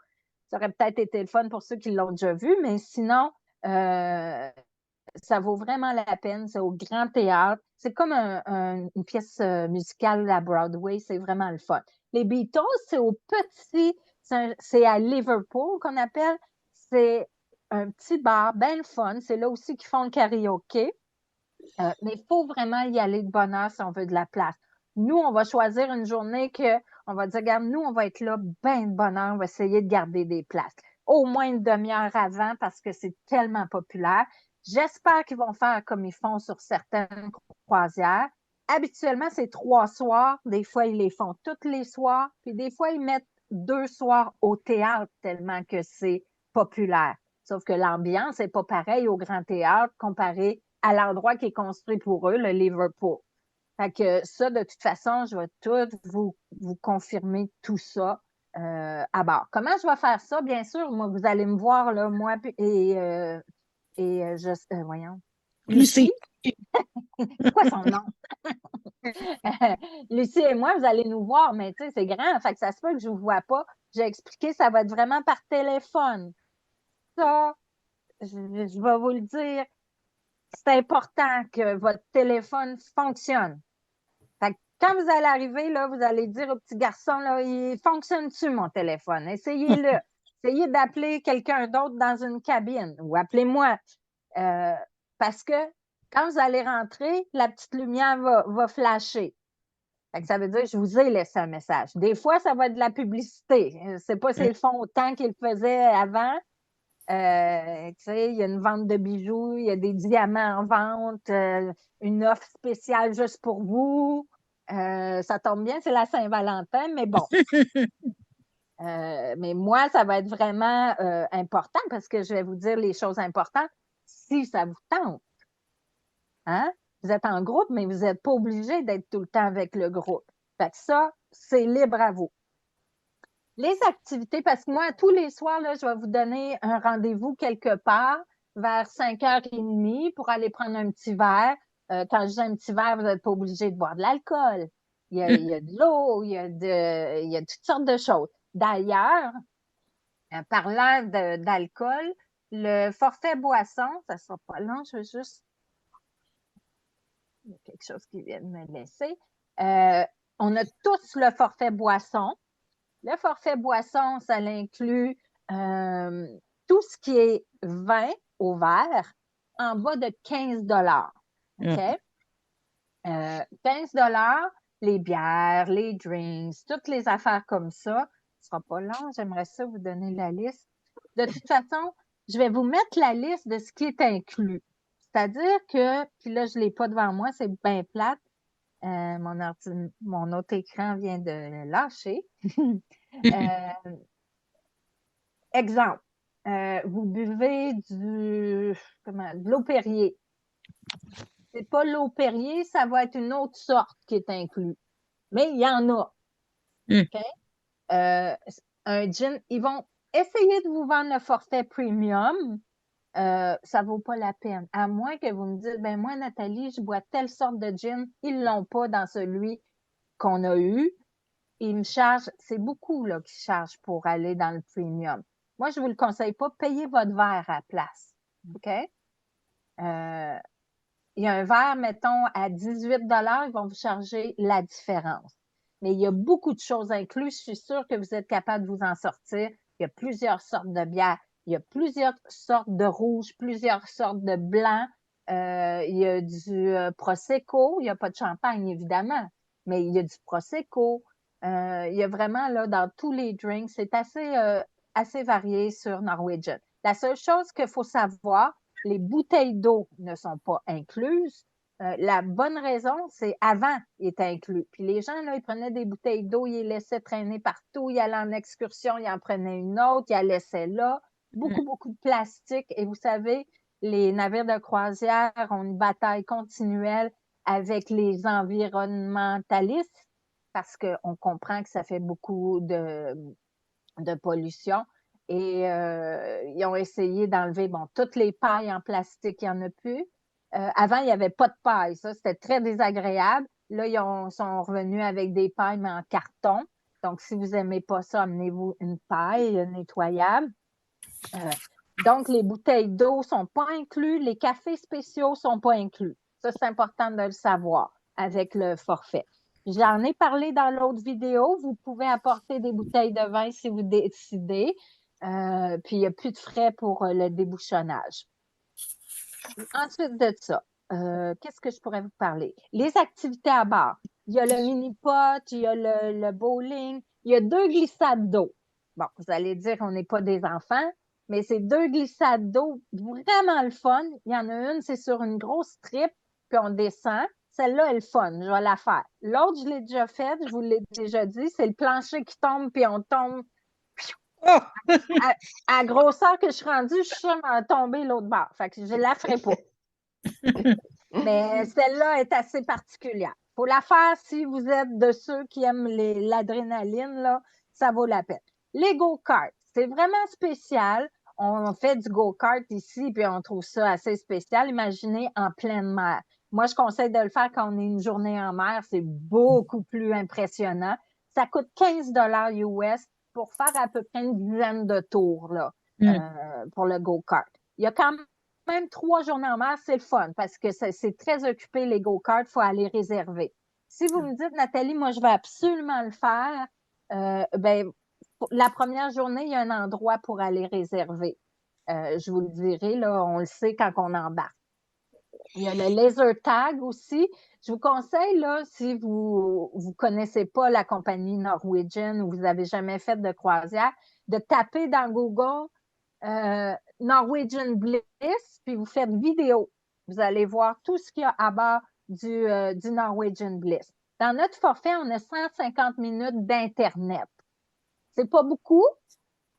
Ça aurait peut-être été le fun pour ceux qui l'ont déjà vu, mais sinon, ça vaut vraiment la peine. C'est au Grand Théâtre. C'est comme une pièce musicale à Broadway. C'est vraiment le fun. Les Beatles, c'est au petit... C'est à Liverpool qu'on appelle. C'est un petit bar, bien le fun. C'est là aussi qu'ils font le karaoké. Mais il faut vraiment y aller de bonne heure si on veut de la place. Nous, on va choisir une journée on va dire, regarde, nous, on va être là bien de bonne heure. On va essayer de garder des places. Au moins une demi-heure avant parce que c'est tellement populaire. J'espère qu'ils vont faire comme ils font sur certaines croisières. Habituellement, c'est 3 soirs. Des fois, ils les font tous les soirs. Puis des fois, ils mettent 2 soirs au théâtre tellement que c'est populaire. Sauf que l'ambiance n'est pas pareille au Grand Théâtre comparé à l'endroit qui est construit pour eux, le Liverpool. Fait que ça, de toute façon, je vais tout vous confirmer tout ça à bord. Comment je vais faire ça? Bien sûr, moi, vous allez me voir, là, moi voyons. Lucie. C'est quoi son nom? Lucie et moi, vous allez nous voir, mais tu sais, c'est grand, fait que ça se peut que je ne vous vois pas. J'ai expliqué, ça va être vraiment par téléphone. Ça, je vais vous le dire, c'est important que votre téléphone fonctionne. Fait que quand vous allez arriver, là, vous allez dire au petit garçon, là, il fonctionne-tu mon téléphone? Essayez-le. Essayez d'appeler quelqu'un d'autre dans une cabine ou appelez-moi. Parce que quand vous allez rentrer, la petite lumière va flasher. Fait que ça veut dire que je vous ai laissé un message. Des fois, ça va être de la publicité. Je ne sais pas s'ils le font autant qu'ils le faisaient avant. Tu sais, il y a une vente de bijoux, il y a des diamants en vente, une offre spéciale juste pour vous. Ça tombe bien, c'est la Saint-Valentin, mais bon. Mais moi, ça va être vraiment important parce que je vais vous dire les choses importantes si ça vous tente. Hein? Vous êtes en groupe, mais vous n'êtes pas obligé d'être tout le temps avec le groupe. Fait que ça, c'est libre à vous. Les activités, parce que moi, tous les soirs, là, je vais vous donner un rendez-vous quelque part vers 5h30 pour aller prendre un petit verre. Quand je dis un petit verre, vous n'êtes pas obligé de boire de l'alcool. Il y a de l'eau, il y a toutes sortes de choses. D'ailleurs, parlant d'alcool, le forfait boisson, ça ne sera pas long, je veux juste... Il y a quelque chose qui vient de me laisser. On a tous le forfait boisson. Le forfait boisson, ça inclut tout ce qui est vin au verre en bas de 15 $. OK? 15 $, les bières, les drinks, toutes les affaires comme ça. Ce ne sera pas long, j'aimerais ça vous donner la liste. De toute façon, je vais vous mettre la liste de ce qui est inclus. C'est-à-dire que, puis là, je ne l'ai pas devant moi, c'est bien plate. Mon autre écran vient de lâcher. Exemple, vous buvez de l'eau Perrier. C'est pas l'eau Perrier, ça va être une autre sorte qui est inclue. Mais il y en a. OK? Un gin, ils vont essayer de vous vendre le forfait premium. Ça ne vaut pas la peine. À moins que vous me dites, ben moi, Nathalie, je bois telle sorte de gin. Ils ne l'ont pas dans celui qu'on a eu. Ils me chargent, c'est beaucoup là, qui chargent pour aller dans le premium. Moi, je ne vous le conseille pas. Payez votre verre à la place. OK? Il y a un verre, mettons, à 18 ils vont vous charger la différence. Mais il y a beaucoup de choses incluses. Je suis sûre que vous êtes capable de vous en sortir. Il y a plusieurs sortes de bières. Il y a plusieurs sortes de rouge, plusieurs sortes de blanc. Il y a du Prosecco. Il n'y a pas de champagne, évidemment, mais il y a du Prosecco. Il y a vraiment, là, dans tous les drinks, c'est assez varié sur Norwegian. La seule chose qu'il faut savoir, les bouteilles d'eau ne sont pas incluses. La bonne raison, c'est avant, il était inclus. Puis les gens, là, ils prenaient des bouteilles d'eau, ils les laissaient traîner partout, ils allaient en excursion, ils en prenaient une autre, ils la laissaient là. Beaucoup de plastique. Et vous savez, les navires de croisière ont une bataille continuelle avec les environnementalistes parce qu'on comprend que ça fait beaucoup de pollution. Et ils ont essayé d'enlever, toutes les pailles en plastique, il n'y en a plus. Avant, il n'y avait pas de paille. Ça, c'était très désagréable. Là, ils sont revenus avec des pailles, mais en carton. Donc, si vous n'aimez pas ça, amenez-vous une paille nettoyable. Donc, les bouteilles d'eau ne sont pas inclus. Les cafés spéciaux ne sont pas inclus. Ça, c'est important de le savoir avec le forfait. J'en ai parlé dans l'autre vidéo. Vous pouvez apporter des bouteilles de vin si vous décidez. Puis, il n'y a plus de frais pour le débouchonnage. Ensuite de ça, qu'est-ce que je pourrais vous parler? Les activités à bord. Il y a le mini-pot, il y a le bowling, il y a 2 glissades d'eau. Bon, vous allez dire, on n'est pas des enfants, mais c'est 2 glissades d'eau vraiment le fun. Il y en a une, c'est sur une grosse tripe, puis on descend. Celle-là est le fun, je vais la faire. L'autre, je l'ai déjà faite, je vous l'ai déjà dit, c'est le plancher qui tombe, puis on tombe. À grosseur que je suis rendue, je suis sûre à tomber l'autre bord. Fait que je ne la ferai pas. Mais celle-là est assez particulière. Il faut la faire si vous êtes de ceux qui aiment l'adrénaline, là, ça vaut la peine. Les go-karts, c'est vraiment spécial. On fait du go-kart ici, puis on trouve ça assez spécial. Imaginez en pleine mer. Moi, je conseille de le faire quand on est une journée en mer. C'est beaucoup plus impressionnant. Ça coûte 15 US pour faire à peu près une dizaine de tours là, pour le go-kart. Il y a quand même 3 journées en mer, c'est le fun parce que c'est très occupé, les go-karts, il faut aller réserver. Si vous me dites, Nathalie, moi, je vais absolument le faire, la première journée, il y a un endroit pour aller réserver. Je vous le dirai, là, on le sait quand on embarque. Il y a le laser tag aussi. Je vous conseille, là, si vous ne connaissez pas la compagnie Norwegian ou vous n'avez jamais fait de croisière, de taper dans Google Norwegian Bliss, puis vous faites vidéo. Vous allez voir tout ce qu'il y a à bord du Norwegian Bliss. Dans notre forfait, on a 150 minutes d'Internet. C'est pas beaucoup,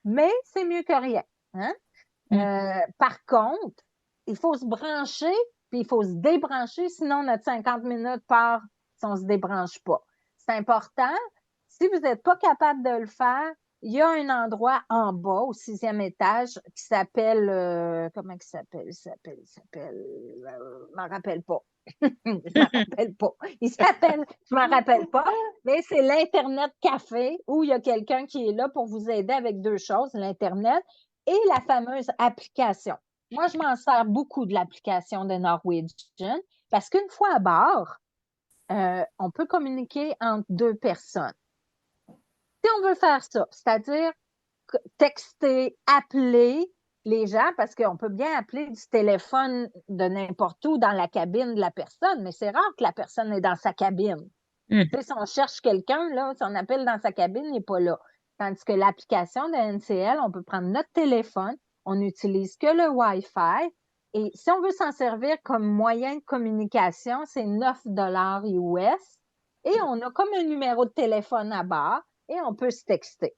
mais c'est mieux que rien. Hein? Par contre, il faut se brancher, puis il faut se débrancher, sinon notre 50 minutes part si on ne se débranche pas. C'est important. Si vous n'êtes pas capable de le faire, il y a un endroit en bas, au 6e étage, qui s'appelle, comment il s'appelle? Je m'en rappelle pas. Je m'en rappelle pas. Il s'appelle, je m'en rappelle pas, mais c'est l'Internet Café où il y a quelqu'un qui est là pour vous aider avec 2 choses, l'Internet et la fameuse application. Moi, je m'en sers beaucoup de l'application de Norwegian parce qu'une fois à bord, on peut communiquer entre 2 personnes. Si on veut faire ça, c'est-à-dire texter, appeler les gens, parce qu'on peut bien appeler du téléphone de n'importe où dans la cabine de la personne, mais c'est rare que la personne est dans sa cabine. Tu sais, si on cherche quelqu'un, là, si on appelle dans sa cabine, il n'est pas là. Tandis que l'application de NCL, on peut prendre notre téléphone, on n'utilise que le Wi-Fi. Et si on veut s'en servir comme moyen de communication, c'est 9 US. Et on a comme un numéro de téléphone à bord et on peut se texter.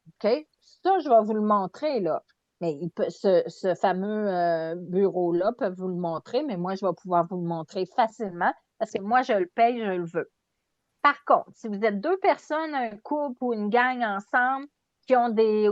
OK? Ça, je vais vous le montrer, là. Mais ce fameux bureau-là peut vous le montrer, mais moi, je vais pouvoir vous le montrer facilement parce que moi, je le paye, je le veux. Par contre, si vous êtes deux personnes, un couple ou une gang ensemble qui ont des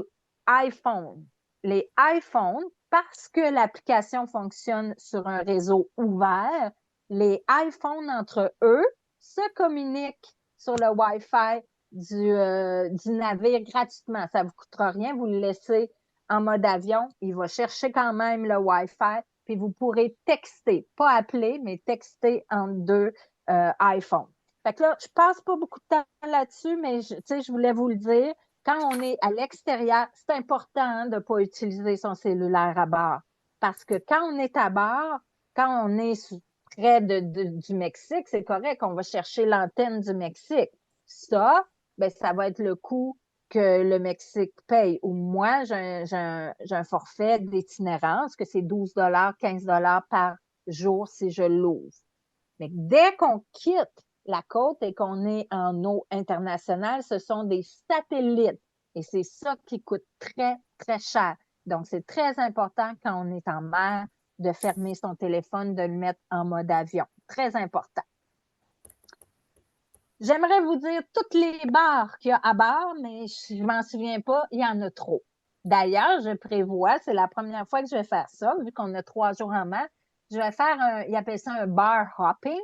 iPhones, les iPhones, parce que l'application fonctionne sur un réseau ouvert, les iPhones entre eux se communiquent sur le Wi-Fi du navire gratuitement. Ça ne vous coûtera rien, vous le laissez en mode avion. Il va chercher quand même le Wi-Fi, puis vous pourrez texter, pas appeler, mais texter entre deux iPhones. Fait que là, je passe pas beaucoup de temps là-dessus, mais je voulais vous le dire. Quand on est à l'extérieur, c'est important de ne pas utiliser son cellulaire à bord. Parce que quand on est à bord, quand on est près du Mexique, c'est correct, on va chercher l'antenne du Mexique. Ça, ben, ça va être le coût que le Mexique paye. Ou moi, j'ai un forfait d'itinérance, que c'est 12 15 par jour si je l'ouvre. Mais dès qu'on quitte la côte et qu'on est en eau internationale, ce sont des satellites. Et c'est ça qui coûte très, très cher. Donc, c'est très important quand on est en mer de fermer son téléphone, de le mettre en mode avion. Très important. J'aimerais vous dire toutes les bars qu'il y a à bord, mais je ne m'en souviens pas, il y en a trop. D'ailleurs, je prévois, c'est la première fois que je vais faire ça, vu qu'on a 3 jours en mer, je vais faire ils appellent ça un bar hopping.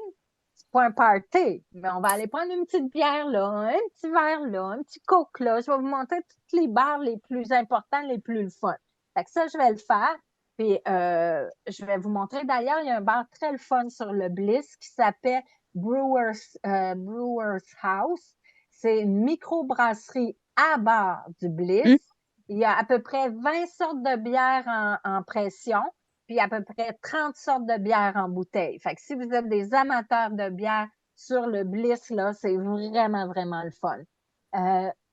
C'est pas un party, mais on va aller prendre une petite bière là, un petit verre là, un petit coke là. Je vais vous montrer toutes les bars les plus importants, les plus le fun. Fait que ça, je vais le faire. Puis, je vais vous montrer. D'ailleurs, il y a un bar très le fun sur le Bliss qui s'appelle Brewers House. C'est une microbrasserie à bord du Bliss. Il y a à peu près 20 sortes de bières en pression, puis à peu près 30 sortes de bières en bouteille. Fait que si vous êtes des amateurs de bière sur le Bliss, là, c'est vraiment, vraiment le fun.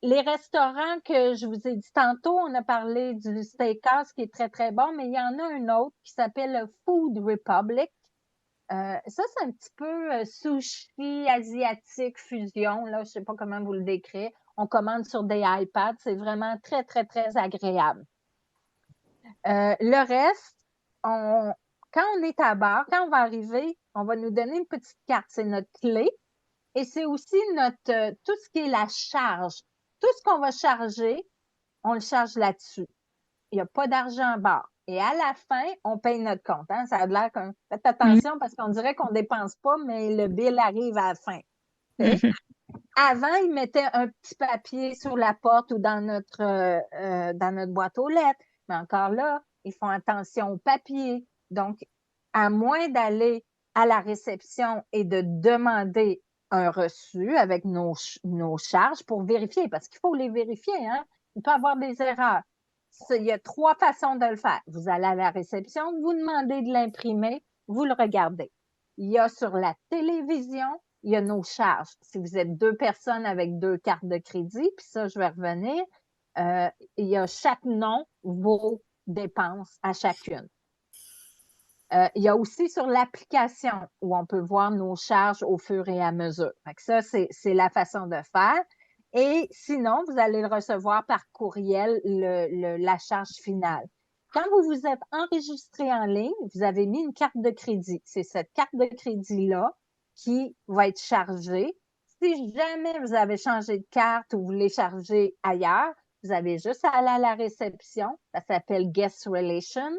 Les restaurants que je vous ai dit tantôt, on a parlé du steakhouse qui est très, très bon, mais il y en a un autre qui s'appelle le Food Republic. Ça, c'est un petit peu sushi asiatique fusion, là, je ne sais pas comment vous le décrire. On commande sur des iPads, c'est vraiment très, très, très agréable. Le reste, quand on est à bord, quand on va arriver, on va nous donner une petite carte, c'est notre clé. Et c'est aussi tout ce qui est la charge. Tout ce qu'on va charger, on le charge là-dessus. Il n'y a pas d'argent à bord. Et à la fin, on paye notre compte. Hein? Ça a l'air comme. Faites attention parce qu'on dirait qu'on ne dépense pas, mais le bill arrive à la fin. Avant, ils mettaient un petit papier sur la porte ou dans notre boîte aux lettres. Mais encore là, ils font attention au papier. Donc, à moins d'aller à la réception et de demander un reçu avec nos charges pour vérifier, parce qu'il faut les vérifier, hein? Il peut y avoir des erreurs. Il y a 3 façons de le faire. Vous allez à la réception, vous demandez de l'imprimer, vous le regardez. Il y a sur la télévision, il y a nos charges. Si vous êtes 2 personnes avec 2 cartes de crédit, puis ça, je vais revenir, il y a chaque nom, vos dépenses à chacune. Il y a aussi sur l'application où on peut voir nos charges au fur et à mesure. Fait que ça, c'est la façon de faire. Et sinon, vous allez le recevoir par courriel, la charge finale. Quand vous vous êtes enregistré en ligne, vous avez mis une carte de crédit. C'est cette carte de crédit-là qui va être chargée. Si jamais vous avez changé de carte ou vous voulez charger ailleurs, vous avez juste à aller à la réception. Ça s'appelle Guest Relation.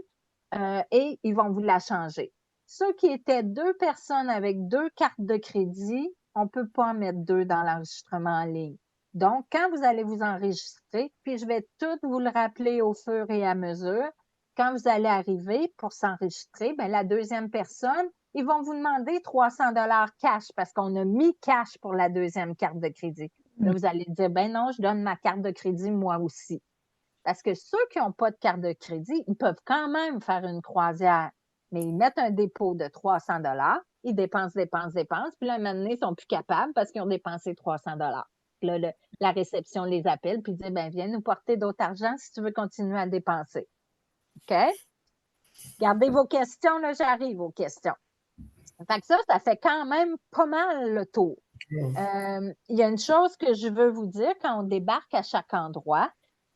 Et ils vont vous la changer. Ceux qui étaient 2 personnes avec 2 cartes de crédit, on ne peut pas en mettre 2 dans l'enregistrement en ligne. Donc, quand vous allez vous enregistrer, puis je vais tout vous le rappeler au fur et à mesure, quand vous allez arriver pour s'enregistrer, bien, la deuxième personne, ils vont vous demander 300 cash parce qu'on a mis cash pour la deuxième carte de crédit. Là, vous allez dire, ben non, je donne ma carte de crédit moi aussi. Parce que ceux qui n'ont pas de carte de crédit, ils peuvent quand même faire une croisière, mais ils mettent un dépôt de 300 ils dépensent, puis là, un moment donné, ils ne sont plus capables parce qu'ils ont dépensé 300 Puis là, la réception les appelle, puis dit, ben viens nous porter d'autres argent si tu veux continuer à dépenser. OK? Gardez vos questions, là, j'arrive aux questions. Fait que ça fait quand même pas mal le tour. Il y a une chose que je veux vous dire quand on débarque à chaque endroit.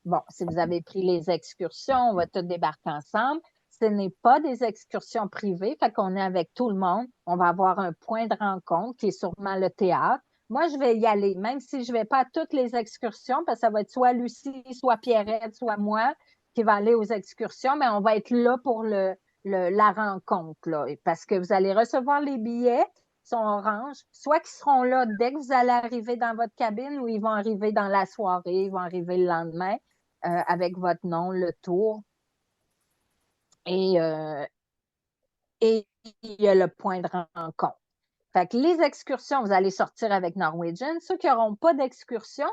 Bon, si vous avez pris les excursions, on va tous débarquer ensemble. Ce n'est pas des excursions privées, fait qu'on est avec tout le monde. On va avoir un point de rencontre qui est sûrement le théâtre. Moi, je vais y aller, même si je ne vais pas à toutes les excursions, parce que ça va être soit Lucie, soit Pierrette, soit moi qui va aller aux excursions, mais on va être là pour la rencontre, là, parce que vous allez recevoir les billets, ils sont orange, soit qu'ils seront là dès que vous allez arriver dans votre cabine ou ils vont arriver dans la soirée, ils vont arriver le lendemain avec votre nom, le tour. Et il y a le point de rencontre. Fait que les excursions, vous allez sortir avec Norwegian. Ceux qui n'auront pas d'excursion,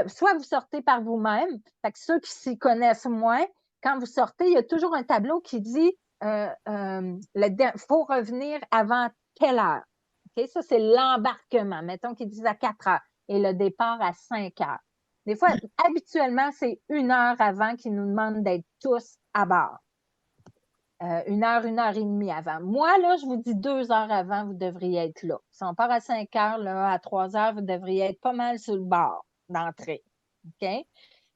soit vous sortez par vous-même. Fait que ceux qui s'y connaissent moins, quand vous sortez, il y a toujours un tableau qui dit faut revenir avant telle heure. Okay? Ça, c'est l'embarquement. Mettons qu'ils disent à 4 heures et le départ à 5 heures. Des fois, habituellement, c'est 1 heure avant qu'ils nous demandent d'être tous à bord. 1 heure et demie avant. Moi, là, je vous dis 2 heures avant, vous devriez être là. Si on part à 5 heures, là, à 3 heures, vous devriez être pas mal sur le bord d'entrée. OK?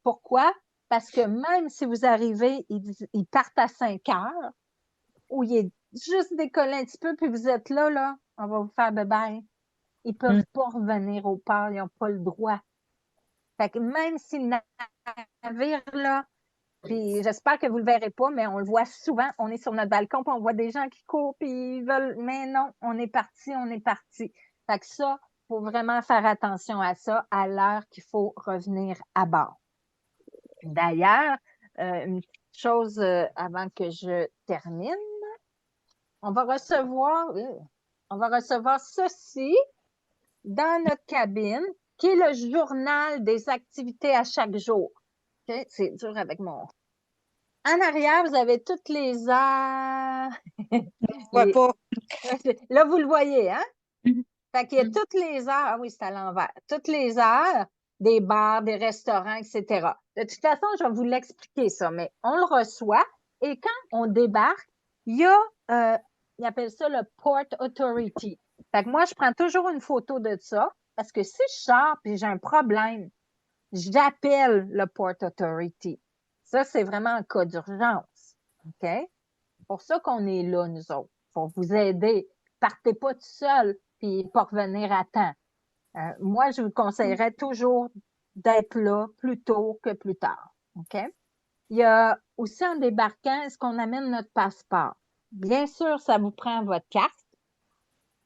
Pourquoi? Parce que même si vous arrivez, ils partent à 5 heures, ou il est juste décollé un petit peu, puis vous êtes là, on va vous faire bye-bye. Ils ne peuvent pas revenir au port, ils n'ont pas le droit. Fait que même si le navire, là, puis j'espère que vous ne le verrez pas, mais on le voit souvent. On est sur notre balcon, puis on voit des gens qui courent, puis ils veulent. Mais non, on est parti. Fait que ça, il faut vraiment faire attention à ça à l'heure qu'il faut revenir à bord. D'ailleurs, une petite chose avant que je termine, on va recevoir ceci dans notre cabine, qui est le journal des activités à chaque jour. Okay? C'est dur avec mon. En arrière, vous avez toutes les heures. Je vois pas. Là, vous le voyez, hein? Fait qu'il y a toutes les heures. Ah oui, c'est à l'envers. Toutes les heures des bars, des restaurants, etc. De toute façon, je vais vous l'expliquer ça, mais on le reçoit et quand on débarque, il y a, ils appellent ça le Port Authority. Fait que moi, je prends toujours une photo de ça parce que si je sors et j'ai un problème, j'appelle le Port Authority. Ça, c'est vraiment un cas d'urgence. OK? C'est pour ça qu'on est là, nous autres, pour vous aider. Partez pas tout seul puis pas revenir à temps. Moi, je vous conseillerais toujours d'être là plus tôt que plus tard. OK? Il y a aussi en débarquant, est-ce qu'on amène notre passeport? Bien sûr, ça vous prend votre carte,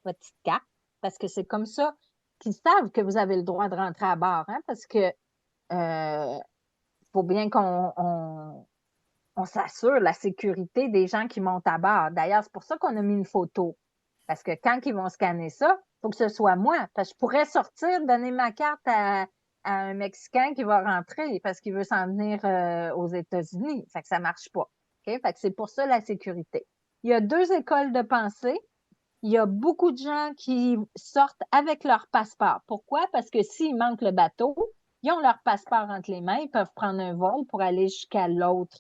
votre petite carte, parce que c'est comme ça qu'ils savent que vous avez le droit de rentrer à bord, hein, parce que faut bien qu'on s'assure la sécurité des gens qui montent à bord. D'ailleurs, c'est pour ça qu'on a mis une photo. Parce que quand ils vont scanner ça, il faut que ce soit moi. Parce que je pourrais sortir, donner ma carte à un Mexicain qui va rentrer parce qu'il veut s'en venir aux États-Unis. Fait que ça ne marche pas. Okay? Fait que c'est pour ça la sécurité. Il y a 2 écoles de pensée. Il y a beaucoup de gens qui sortent avec leur passeport. Pourquoi? Parce que s'il manque le bateau, ils ont leur passeport entre les mains, ils peuvent prendre un vol pour aller jusqu'à l'autre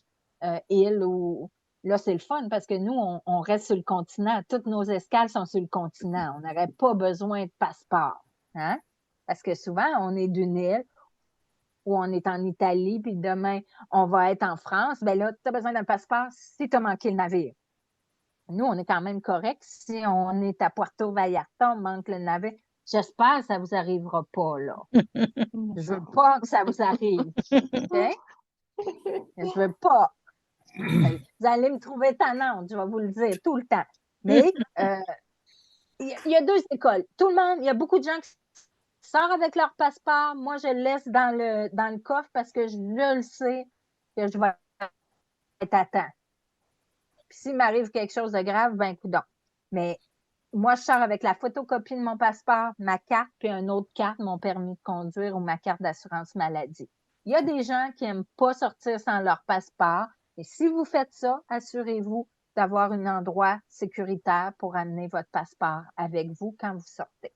île ou là, c'est le fun parce que nous, on reste sur le continent. Toutes nos escales sont sur le continent. On n'aurait pas besoin de passeport. Hein? Parce que souvent, on est d'une île ou on est en Italie, puis demain, on va être en France. Bien là, tu as besoin d'un passeport si tu as manqué le navire. Nous, on est quand même correct. Si on est à Puerto Vallarta, on manque le navire. J'espère que ça ne vous arrivera pas, là. Je veux pas que ça vous arrive. OK? Je veux pas. Vous allez me trouver tannante, je vais vous le dire tout le temps. Mais il y a 2 écoles. Tout le monde, il y a beaucoup de gens qui sortent avec leur passeport. Moi, je le laisse dans le coffre parce que je le sais que je vais être à temps. Puis s'il m'arrive quelque chose de grave, ben coudonc. Mais moi, je sors avec la photocopie de mon passeport, ma carte, puis une autre carte, mon permis de conduire ou ma carte d'assurance maladie. Il y a des gens qui n'aiment pas sortir sans leur passeport. Et si vous faites ça, assurez-vous d'avoir un endroit sécuritaire pour amener votre passeport avec vous quand vous sortez.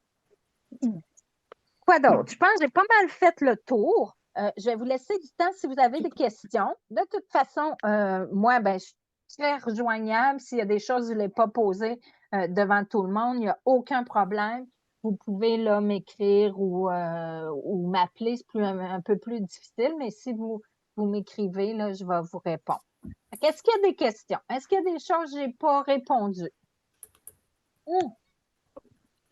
Quoi d'autre? Je pense que j'ai pas mal fait le tour. Je vais vous laisser du temps si vous avez des questions. De toute façon, moi, ben, très rejoignable. S'il y a des choses que vous ne voulez pas poser devant tout le monde, il n'y a aucun problème. Vous pouvez là m'écrire ou m'appeler, c'est un peu plus difficile, mais si vous m'écrivez, là, je vais vous répondre. Est-ce qu'il y a des questions? Est-ce qu'il y a des choses que je n'ai pas répondues?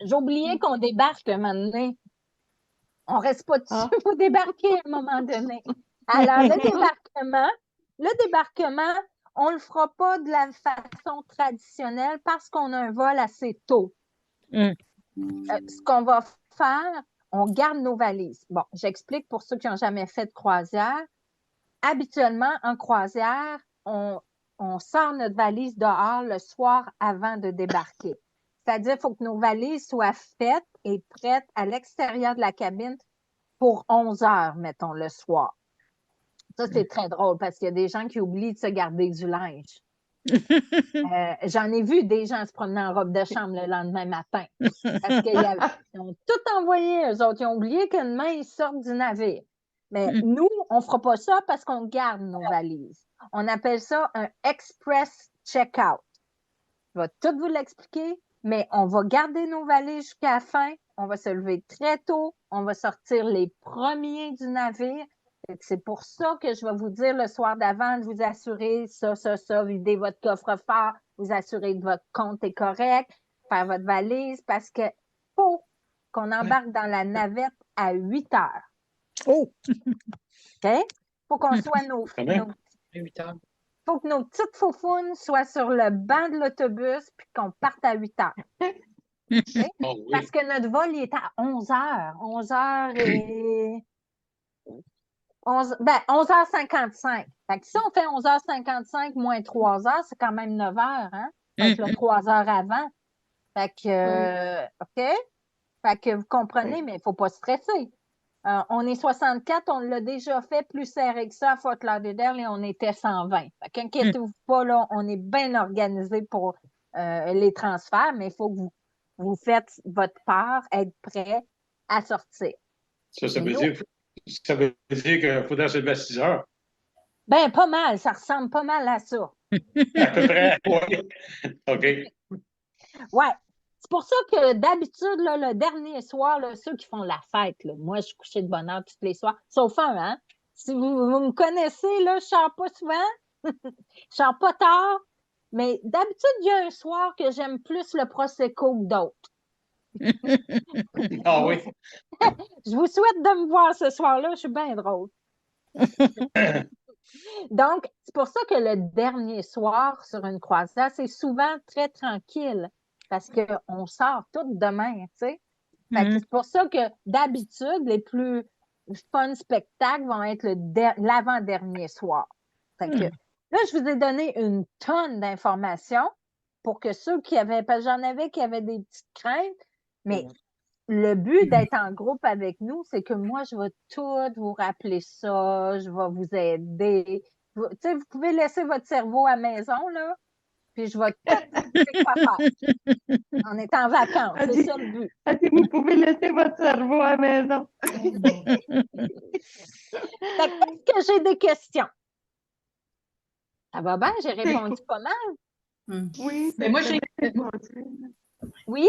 J'ai oublié qu'on débarque un moment donné. On ne reste pas dessus, il faut débarquer à un moment donné. Alors, le débarquement, on ne le fera pas de la façon traditionnelle parce qu'on a un vol assez tôt. Ce qu'on va faire, on garde nos valises. Bon, j'explique pour ceux qui n'ont jamais fait de croisière. Habituellement, en croisière, on sort notre valise dehors le soir avant de débarquer. C'est-à-dire qu'il faut que nos valises soient faites et prêtes à l'extérieur de la cabine pour 11 heures, mettons, le soir. Ça, c'est très drôle parce qu'il y a des gens qui oublient de se garder du linge. J'en ai vu des gens se promener en robe de chambre le lendemain matin. Parce qu'ils ont tout envoyé, eux autres. Ils ont oublié que demain, ils sortent du navire. Mais nous, on ne fera pas ça parce qu'on garde nos valises. On appelle ça un express check-out. Je vais tout vous l'expliquer, mais on va garder nos valises jusqu'à la fin. On va se lever très tôt. On va sortir les premiers du navire. C'est pour ça que je vais vous dire le soir d'avant de vous assurer ça, vider votre coffre-fort, vous assurer que votre compte est correct, faire votre valise, parce que faut qu'on embarque dans la navette à 8 heures. Oh! OK? Faut qu'on soit faut que nos petites faufounes soient sur le banc de l'autobus puis qu'on parte à 8 heures. Okay? Oh, oui. Parce que notre vol, il est à 11 heures. 11 heures et... 11h55. Fait que si on fait 11h55 moins 3 heures, c'est quand même 9 heures, hein? Fait que là, 3 heures avant. Fait que, OK? Fait que vous comprenez, mais il ne faut pas stresser. On est 64, on l'a déjà fait plus serré que ça à Fort Lauderdale et on était 120. Fait qu'inquiétez-vous pas, là, on est bien organisé pour les transferts, mais il faut que vous faites votre part, être prêt à sortir. Ça veut dire qu'il faudrait se lever à 6 heures. Ben, pas mal. Ça ressemble pas mal à ça. À peu près, oui. OK. Ouais. C'est pour ça que d'habitude, là, le dernier soir, là, ceux qui font la fête, là, moi, je suis couchée de bonne heure tous les soirs, sauf un, hein? Si vous me connaissez, là, je ne sors pas souvent, je ne sors pas tard, mais d'habitude, il y a un soir que j'aime plus le Prosecco que d'autres. Ah oui. Je vous souhaite de me voir ce soir-là, je suis bien drôle. Donc, c'est pour ça que le dernier soir sur une croisière, c'est souvent très tranquille parce qu'on sort tout demain, tu sais. Fait que c'est pour ça que d'habitude, les plus fun spectacles vont être l'avant-dernier soir. Fait que là, je vous ai donné une tonne d'informations pour que ceux qui avaient, parce que j'en avais qui avaient des petites craintes, mais le but d'être en groupe avec nous, c'est que moi, je vais tout vous rappeler ça, je vais vous aider. Tu sais, vous pouvez laisser votre cerveau à la maison, là, puis je vais tout vous dire quoi faire. On est en vacances, c'est ça le but. Vous pouvez laisser votre cerveau à la maison. Fait que, est-ce que j'ai des questions? Ça va bien, j'ai répondu pas mal. Oui, Mais moi, j'ai... Oui?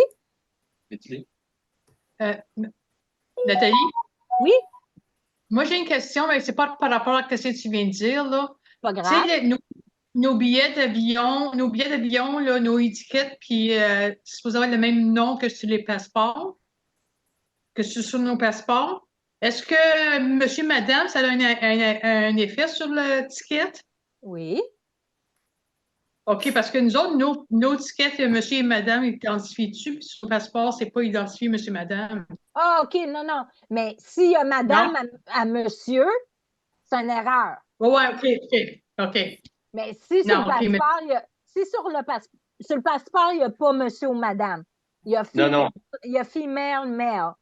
Nathalie? Oui? Moi, j'ai une question, mais c'est pas par rapport à ce que tu viens de dire, là. Pas Tu grave. sais, nos billets d'avion, là, nos étiquettes, puis c'est supposé avoir le même nom que sur les passeports, que sur nos passeports. Est-ce que monsieur, madame, ça a un effet sur l'étiquette? Oui. OK, parce que nous autres, nos étiquettes, monsieur et madame, identifient dessus, puis sur le passeport, c'est pas identifié monsieur, madame. Ah, OK, non. Mais s'il y a madame à monsieur, c'est une erreur. Ouais, OK. Mais si sur le passeport, sur le passeport, il n'y a pas monsieur ou madame. Il y a female, male.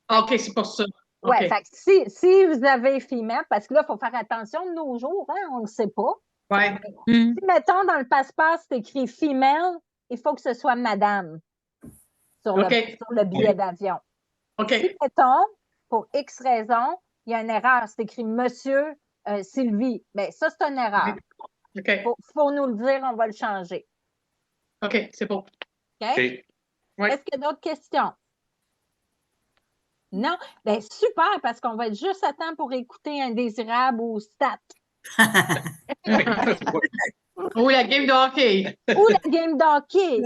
OK, c'est pour ça. Oui, okay. fait que si vous avez female, parce que là, il faut faire attention de nos jours, hein, on ne le sait pas. Ouais. Si, mettons, dans le passeport, c'est écrit female, il faut que ce soit madame sur le billet d'avion. OK. Si, mettons, pour X raison, il y a une erreur, c'est écrit monsieur Sylvie, bien, ça, c'est une erreur. OK. Faut nous le dire, on va le changer. OK, c'est bon. OK? OK. Ouais. Est-ce qu'il y a d'autres questions? Non? Bien, super, parce qu'on va être juste à temps pour écouter Indésirable ou Stat. Ou la game de hockey. Ou la game d'hockey.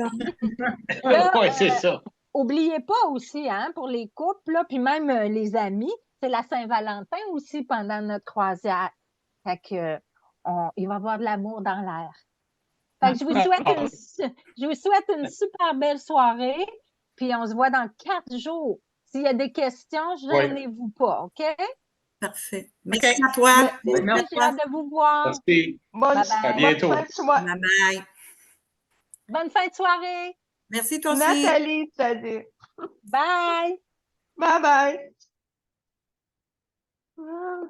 Là, Oui, c'est ça. oubliez pas aussi, hein, pour les couples, là, puis même les amis, c'est la Saint-Valentin aussi pendant notre croisière. Fait que, il va y avoir de l'amour dans l'air. Fait que je vous souhaite une super belle soirée, puis on se voit dans 4 jours. S'il y a des questions, gênez-vous pas, OK? Parfait. Merci à toi. Merci, Merci. j'ai hâte de vous voir. Merci. Bonne, Bye bye. À bientôt. bonne fin de soirée. Bye bye. Bonne fin de soirée. Merci toi aussi. Nathalie, salut. Bye. Bye bye. Ah.